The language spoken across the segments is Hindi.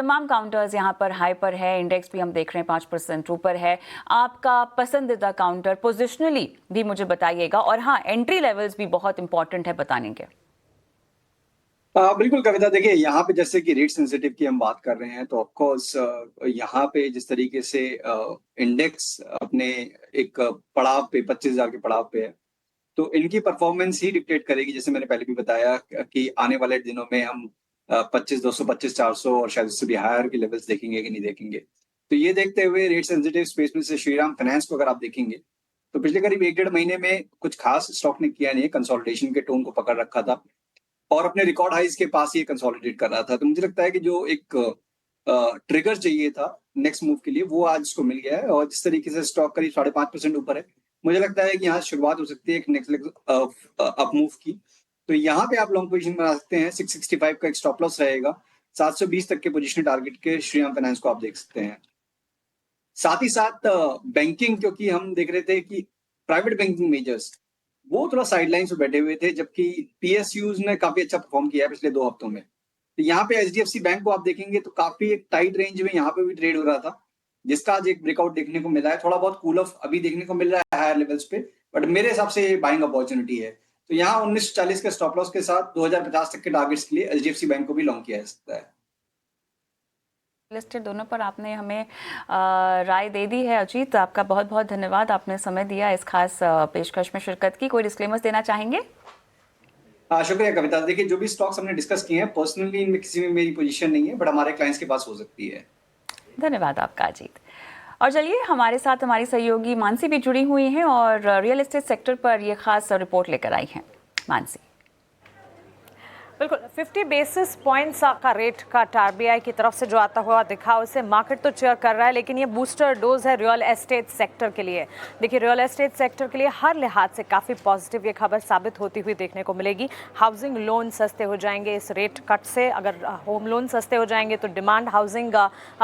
तमाम काउंटर्स यहाँ पर हाई पर है, इंडेक्स भी हम देख रहे हैं 5% ऊपर है। आपका पसंदीदा काउंटर पोजिशनली भी मुझे बताइएगा, और हाँ, एंट्री लेवल्स भी बहुत इंपॉर्टेंट है बताने के। बिल्कुल कविता, देखिए यहाँ पे जैसे कि रेट सेंसिटिव की हम बात कर रहे हैं, तो ऑफ कोर्स यहाँ पे जिस तरीके से इंडेक्स अपने एक पड़ाव पे 25,000 के पड़ाव पे है, तो इनकी परफॉर्मेंस ही डिक्टेट करेगी। जैसे मैंने पहले भी बताया कि आने वाले दिनों में हम 25,200, 25,400 और शायद उससे भी हायर के लेवल्स देखेंगे कि नहीं देखेंगे। तो ये देखते हुए रेट सेंसिटिव स्पेस में से श्रीराम फाइनेंस को अगर आप देखेंगे, तो पिछले करीब 1-1.5 महीने में कुछ खास स्टॉक ने किया नहीं है, कंसोलिडेशन के टोन को पकड़ रखा था और अपने रिकॉर्ड हाइज के पास ही कंसोलिडेट कर रहा था। तो मुझे लगता है कि जो एक ट्रिगर चाहिए था नेक्स्ट मूव के लिए, वो आज इसको मिल गया है। और जिस तरीके से स्टॉक करीब 5.5% ऊपर है, मुझे लगता है कि यहाँ शुरुआत हो सकती है एक नेक्स्ट लेग अप मूव की। तो यहाँ पे आप लॉन्ग पोजीशन बना सकते हैं। 665 का एक स्टॉप लॉस रहेगा। 720 तक के पोजीशन टारगेट के श्रीराम फाइनेंस को आप देख सकते हैं। साथ ही साथ बैंकिंग, क्योंकि हम देख रहे थे कि प्राइवेट बैंकिंग मेजर्स वो थोड़ा साइडलाइन पे बैठे हुए थे, जबकि पीएसयूज ने काफी अच्छा परफॉर्म किया है पिछले 2 हफ्तों में। तो यहाँ पे एचडीएफसी बैंक को आप देखेंगे तो काफी एक टाइट रेंज में यहाँ पे भी ट्रेड हो रहा था, जिसका आज एक ब्रेकआउट देखने को मिला है। थोड़ा बहुत कूल ऑफ अभी देखने को मिल रहा है हायर लेवल्स पे, बट मेरे हिसाब से ये बाइंग अपॉर्चुनिटी है। तो यहाँ 1940 के स्टॉप लॉस के साथ 2050 तक के टारगेट्स के लिए एचडीएफसी बैंक को भी लॉन्ग किया जा सकता है। लिस्टेड दोनों पर आपने हमें राय दे दी है। अजीत, आपका बहुत बहुत धन्यवाद, आपने समय दिया इस खास पेशकश में शिरकत की। कोई डिस्क्लेमर्स देना चाहेंगे? शुक्रिया कविता। देखिए, जो भी स्टॉक्स हमने डिस्कस किए हैं, पर्सनली इनमें किसी में मेरी पोजीशन नहीं है, बट हमारे क्लाइंट्स के पास हो सकती है। धन्यवाद आपका अजीत। और चलिए, हमारे साथ हमारी सहयोगी मानसी भी जुड़ी हुई हैं और रियल एस्टेट सेक्टर पर ये खास रिपोर्ट लेकर आई हैं। मानसी। बिल्कुल, 50 बेसिस पॉइंट्स का रेट कट आरबीआई की तरफ से जो आता हुआ दिखा, उससे मार्केट तो चेयर कर रहा है, लेकिन ये बूस्टर डोज है रियल एस्टेट सेक्टर के लिए। देखिए, रियल एस्टेट सेक्टर के लिए हर लिहाज से काफ़ी पॉजिटिव ये खबर साबित होती हुई देखने को मिलेगी। हाउसिंग लोन सस्ते हो जाएंगे इस रेट कट से। अगर होम लोन सस्ते हो जाएंगे तो डिमांड हाउसिंग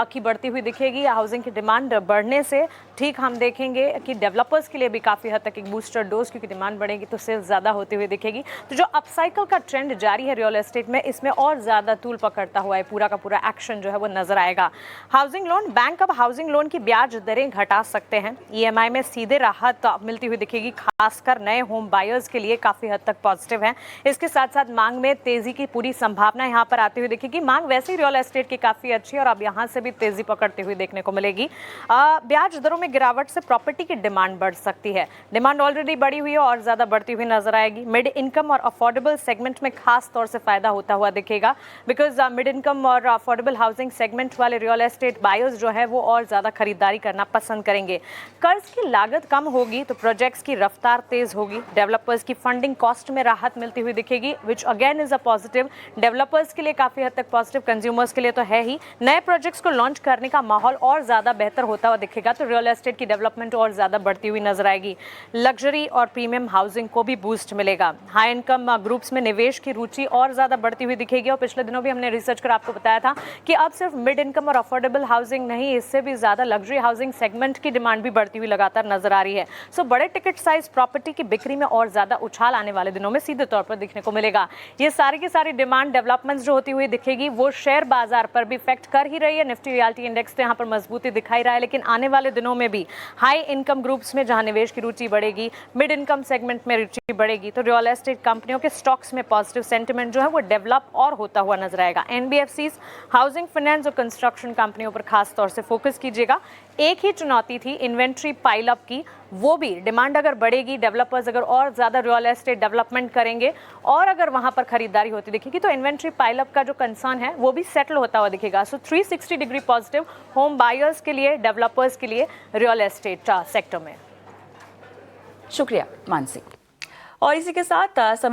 की बढ़ती हुई दिखेगी। हाउसिंग की डिमांड बढ़ने से ठीक हम देखेंगे कि डेवलपर्स के लिए भी काफ़ी हद तक एक बूस्टर डोज, क्योंकि डिमांड बढ़ेगी तो सेल्स ज़्यादा होती हुई दिखेगी। तो जो अपसाइकिल का ट्रेंड जारी है रियल एस्टेट में, इसमें और ज़्यादा तूल पकड़ता हुआ है पूरा का पूरा एक्शन जो है वो नजर आएगा। हाउसिंग लोन, बैंक अब हाउसिंग लोन की ब्याज दरें घटा सकते हैं। ईएमआई में सीधे राहत मिलती हुई दिखेगी, खासकर नए होम बायर्स के लिए काफ़ी हद तक पॉजिटिव है। इसके साथ साथ मांग में तेजी की पूरी संभावना यहाँ पर आती हुई दिखेगी। मांग वैसे ही रियल एस्टेट की काफ़ी अच्छी है और अब यहाँ से भी तेजी पकड़ती हुई देखने को मिलेगी। ब्याज दरों में गिरावट से प्रॉपर्टी की डिमांड बढ़ सकती है। डिमांड ऑलरेडी बढ़ी हुई है और ज़्यादा बढ़ती हुई नजर आएगी। मिड इनकम और अफोर्डेबल सेगमेंट में खास तौर से फायदा होता हुआ दिखेगा, बिकॉज मिड इनकम और अफोर्डेबल हाउसिंग सेगमेंट वाले रियल एस्टेट बायर्स जो है वो और ज़्यादा खरीदारी करना पसंद करेंगे। कर्ज की लागत कम होगी तो प्रोजेक्ट्स की रफ्तार तेज होगी। डेवलपर्स की फंडिंग कॉस्ट में राहत मिलती हुई दिखेगी, which again is a positive. Developers के लिए काफ़ी हद तक पॉजिटिव, कंज्यूमर्स के लिए तो है ही। नए प्रोजेक्ट्स को लॉन्च करने का माहौल और ज़्यादा बेहतर होता हुआ दिखेगा, तो रियल एस्टेट की डेवलपमेंट और ज़्यादा बढ़ती हुई नजर आएगी। लग्जरी और प्रीमियम हाउसिंग को भी बूस्ट मिलेगा। हाई इनकम ग्रुप्स में निवेश की रुचि और ज़्यादा बढ़ती हुई दिखेगी। और पिछले दिनों भी हमने रिसर्च कर आपको बताया था कि अब सिर्फ मिड इनकम और अफोर्डेबल हाउसिंग नहीं, इससे भी ज़्यादा लग्जरी हाउसिंग सेगमेंट की डिमांड भी बढ़ती हुई लगातार नजर आ रही है। सो बड़े टिकट साइज प्रॉपर्टी की बिक्री में और ज़्यादा उछाल आने वाले दिनों में सीधे तौर पर दिखने को मिलेगा। ये सारी की सारी डिमांड डेवलपमेंट्स जो होती हुई दिखेगी, वो शेयर बाजार पर भी इफेक्ट कर ही रही है। निफ्टी रियल्टी इंडेक्स तो यहाँ पर मजबूती दिखाई रहा है, लेकिन आने वाले दिनों में भी हाई इनकम ग्रुप्स में जहां निवेश की रुचि बढ़ेगी, मिड इनकम सेगमेंट में रुचि बढ़ेगी, तो रियल एस्टेट कंपनियों के स्टॉक्स में पॉजिटिव सेंटिमेंट जो है वो डेवलप और होता हुआ नजर आएगा। एनबीएफसीज, हाउसिंग फाइनेंस और कंस्ट्रक्शन कंपनियों पर खास तौर से फोकस कीजिएगा। एक ही चुनौती थी इन्वेंट्री पाइल अप की, वो भी डिमांड अगर बढ़ेगी, डेवलपर्स अगर और ज़्यादा रियल एस्टेट डेवलपमेंट करेंगे और अगर वहाँ पर खरीदारी होती दिखेगी, तो इन्वेंट्री पाइल अप का जो कंसर्न है वो भी सेटल होता हुआ दिखेगा। सो 360 डिग्री पॉजिटिव होम बायर्स के लिए, डेवलपर्स के लिए रियल एस्टेट सेक्टर में। शुक्रिया मानसी। और इसी के साथ समय